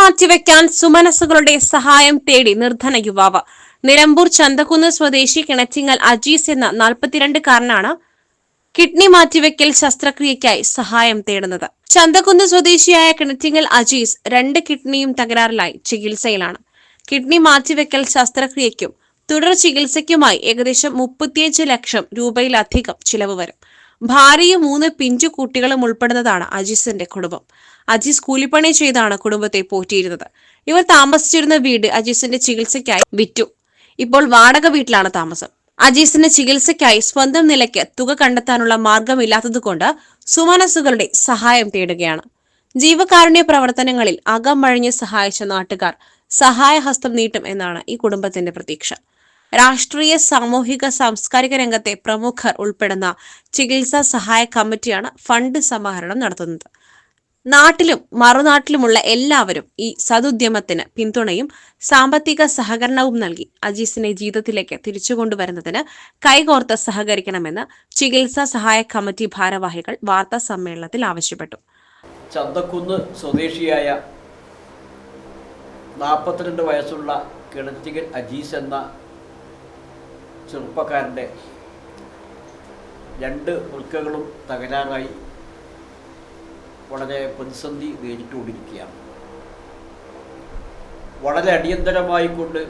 മാറ്റിവെക്കാൻ സുമനസ്സുകളുടെ സഹായം തേടി നിർധന യുവാവ്. നിലമ്പൂർ ചന്തക്കുന്ന് സ്വദേശി കിണറ്റിങ്ങൽ അജീസ് എന്ന 42-കാരനാണ് കിഡ്നി മാറ്റിവെക്കൽ ശസ്ത്രക്രിയയ്ക്കായി സഹായം തേടുന്നത്. ചന്തക്കുന്ന് സ്വദേശിയായ കിണറ്റിങ്ങൽ അജീസ് 2 കിഡ്നിയും തകരാറിലായി ചികിത്സയിലാണ്. കിഡ്നി മാറ്റിവെക്കൽ ശസ്ത്രക്രിയയ്ക്കും തുടർ ചികിത്സയ്ക്കുമായി ഏകദേശം 35 ലക്ഷം രൂപയിലധികം ചിലവ് വരും. ഭാര്യയും 3 പിഞ്ചു കുട്ടികളും ഉൾപ്പെടുന്നതാണ് അജീസിന്റെ കുടുംബം. അജീസ് കൂലിപ്പണി ചെയ്താണ് കുടുംബത്തെ പോറ്റിയിരുന്നത്. ഇവർ താമസിച്ചിരുന്ന വീട് അജീസിന്റെ ചികിത്സയ്ക്കായി വിറ്റു. ഇപ്പോൾ വാടക വീട്ടിലാണ് താമസം. അജീസിന്റെ ചികിത്സയ്ക്കായി സ്വന്തം നിലയ്ക്ക് തുക കണ്ടെത്താനുള്ള മാർഗമില്ലാത്തതുകൊണ്ട് സുമനസ്സുകളുടെ സഹായം തേടുകയാണ്. ജീവകാരുണ്യ പ്രവർത്തനങ്ങളിൽ അകമഴിഞ്ഞ് സഹായിച്ച നാട്ടുകാർ സഹായഹസ്തം നീട്ടും എന്നാണ് ഈ കുടുംബത്തിന്റെ പ്രതീക്ഷ. രാഷ്ട്രീയ, സാമൂഹിക, സാംസ്കാരിക രംഗത്തെ പ്രമുഖർ ഉൾപ്പെടുന്ന ചികിത്സാ സഹായ കമ്മിറ്റിയാണ് ഫണ്ട് സമാഹരണം നടത്തുന്നത്. നാട്ടിലും മറുനാട്ടിലുമുള്ള എല്ലാവരും ഈ സതുദ്യമത്തിന് പിന്തുണയും സാമ്പത്തിക സഹകരണവും നൽകി അജീസിനെ ജീവിതത്തിലേക്ക് തിരിച്ചുകൊണ്ടുവരുന്നതിന് കൈകോർത്ത് സഹകരിക്കണമെന്ന് ചികിത്സാ സഹായ കമ്മിറ്റി ഭാരവാഹികൾ വാർത്താ സമ്മേളനത്തിൽ ആവശ്യപ്പെട്ടു. ചന്തക്കുന്ന് സ്വദേശിയായ 42 വയസ്സുള്ള കിണറ്റിങ്ങൽ അജീസ് എന്ന ചെറുപ്പക്കാരൻ്റെ 2 വൃക്കകളും തകരാറായി വളരെ പ്രതിസന്ധി നേരിട്ടുകൊണ്ടിരിക്കുകയാണ്. വളരെ അടിയന്തരമായിക്കൊണ്ട്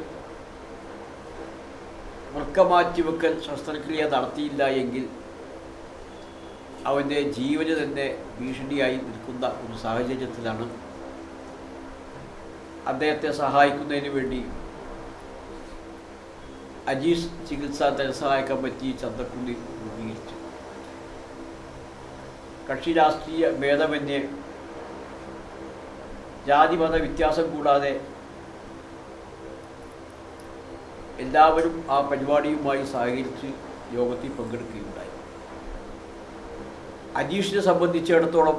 വൃക്ക മാറ്റിവെക്കൽ ശസ്ത്രക്രിയ നടത്തിയില്ല എങ്കിൽ അവൻ്റെ ജീവന് തന്നെ ഭീഷണിയായി നിൽക്കുന്ന ഒരു സാഹചര്യത്തിലാണ് അദ്ദേഹത്തെ സഹായിക്കുന്നതിന് വേണ്ടി അജീസ് ചികിത്സാ ധനസഹായ കമ്മിറ്റി ചന്തക്കുന്നിൽ രൂപീകരിച്ചു. കക്ഷി രാഷ്ട്രീയ ഭേദമന്യേ ജാതിമത വ്യത്യാസം കൂടാതെ എല്ലാവരും ആ പരിപാടിയുമായി സഹകരിച്ച് യോഗത്തിൽ പങ്കെടുക്കുകയുണ്ടായി. അജീഷിനെ സംബന്ധിച്ചിടത്തോളം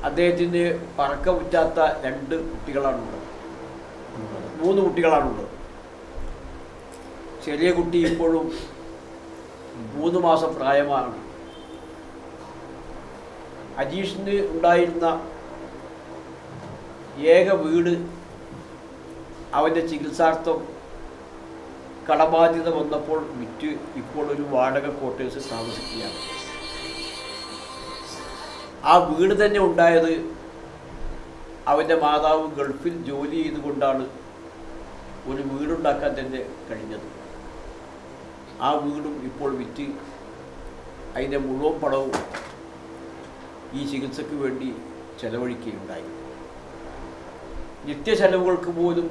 അദ്ദേഹത്തിന് പറക്കമുറ്റാത്ത 2 കുട്ടികളാണുള്ളത്. 3 കുട്ടികളാണുള്ളത്. ചെറിയ കുട്ടി ഇപ്പോഴും 3 മാസം പ്രായമാണ്. അജീഷിന് ഉണ്ടായിരുന്ന ഏക വീട് അവൻ്റെ ചികിത്സാർത്ഥം കടബാധ്യത വന്നപ്പോൾ വിറ്റ് ഇപ്പോൾ ഒരു വാടക ക്വാർട്ടേഴ്സിൽ താമസിക്കുകയാണ്. ആ വീട് തന്നെ ഉണ്ടായത് അവൻ്റെ മാതാവ് ഗൾഫിൽ ജോലി ചെയ്തുകൊണ്ടാണ് ഒരു വീടുണ്ടാക്കാൻ തന്നെ കഴിഞ്ഞത്. ആ വീടും ഇപ്പോൾ വിറ്റ് അതിൻ്റെ മുഴുവൻ പണവും ഈ ചികിത്സയ്ക്ക് വേണ്ടി ചെലവഴിക്കുകയുണ്ടായി. നിത്യചെലവുകൾക്ക് പോലും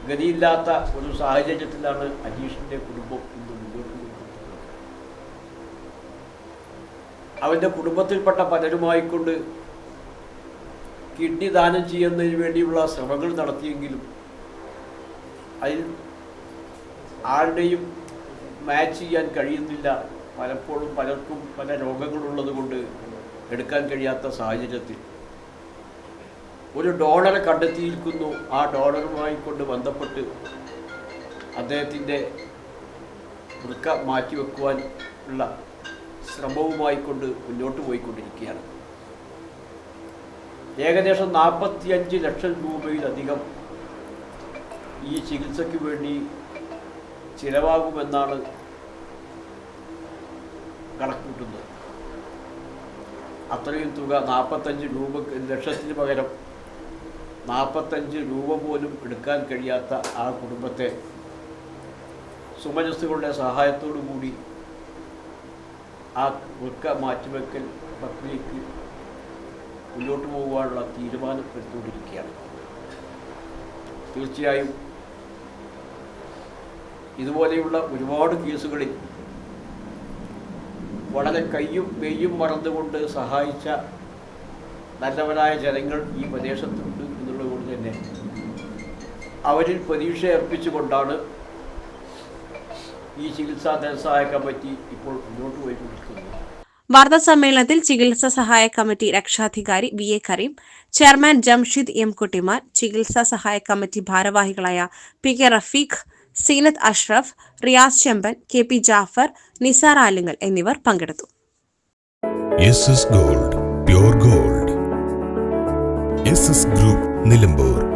ഗതിയില്ലാത്ത ഒരു സാഹചര്യത്തിലാണ് അജീഷിൻ്റെ കുടുംബം ഇന്ന് മുന്നോട്ട് കൊണ്ടുപോകുന്നത്. അവൻ്റെ കുടുംബത്തിൽപ്പെട്ട പലരുമായിക്കൊണ്ട് കിഡ്നി ദാനം ചെയ്യുന്നതിന് വേണ്ടിയുള്ള ശ്രമങ്ങൾ നടത്തിയെങ്കിലും അതിൽ ആരുടെയും മാച്ച് ചെയ്യാൻ കഴിയുന്നില്ല. പലപ്പോഴും പലർക്കും പല രോഗങ്ങളുള്ളത് കൊണ്ട് എടുക്കാൻ കഴിയാത്ത സാഹചര്യത്തിൽ ഒരു ഡോണറെ കണ്ടെത്തിയിരിക്കുന്നു. ആ ഡോണറുമായി കൊണ്ട് ബന്ധപ്പെട്ട് അദ്ദേഹത്തിൻ്റെ വൃക്ക മാറ്റിവെക്കുവാൻ ഉള്ള ശ്രമവുമായി കൊണ്ട് മുന്നോട്ട് പോയിക്കൊണ്ടിരിക്കുകയാണ്. ഏകദേശം 45 ലക്ഷം രൂപയിലധികം ഈ ചികിത്സയ്ക്ക് വേണ്ടി ചിലവാകുമെന്നാണ് കണക്കൂട്ടുന്നത്. അത്രയും തുക 45 ലക്ഷത്തിന് പകരം 45 രൂപ പോലും എടുക്കാൻ കഴിയാത്ത ആ കുടുംബത്തെ സുമനസ്സുകളുടെ സഹായത്തോടു കൂടി ആ വൃക്ക മാറ്റിവെക്കൽ പ്രക്രിയയ്ക്ക് മുന്നോട്ട് പോകുവാനുള്ള തീരുമാനം എടുത്തുകൊണ്ടിരിക്കുകയാണ്. തീർച്ചയായും ഇതുപോലെയുള്ള ഒരുപാട് കേസുകളിൽ വളരെ കയ്യും മെയ്യും മറന്നുകൊണ്ട് സഹായിച്ച നല്ലവരായ ജനങ്ങൾ ഈ പ്രദേശത്തുണ്ട് എന്നുള്ളതുകൊണ്ട് തന്നെ അവരിൽ പ്രതീക്ഷ അർപ്പിച്ചുകൊണ്ടാണ് ഈ ചികിത്സാ ധനസഹായ കമ്മിറ്റി ഇപ്പോൾ മുന്നോട്ട് പോയിക്കൊണ്ടിരിക്കുന്നത്. വാർത്താ സമ്മേളനത്തിൽ ചികിത്സാ സഹായ കമ്മിറ്റി രക്ഷാധികാരി V A Kareem, chairman Jamshid M Kuttiman, ചികിത്സാ സഹായ കമ്മിറ്റി ഭാരവാഹികളായ P K Rafeeq, Zeenath Ashraf, Riyas Chemban, K P Jafar, Nisar Alingal എന്നിവർ പങ്കെടുത്തു. Gold, pure gold. Success group Nilambur.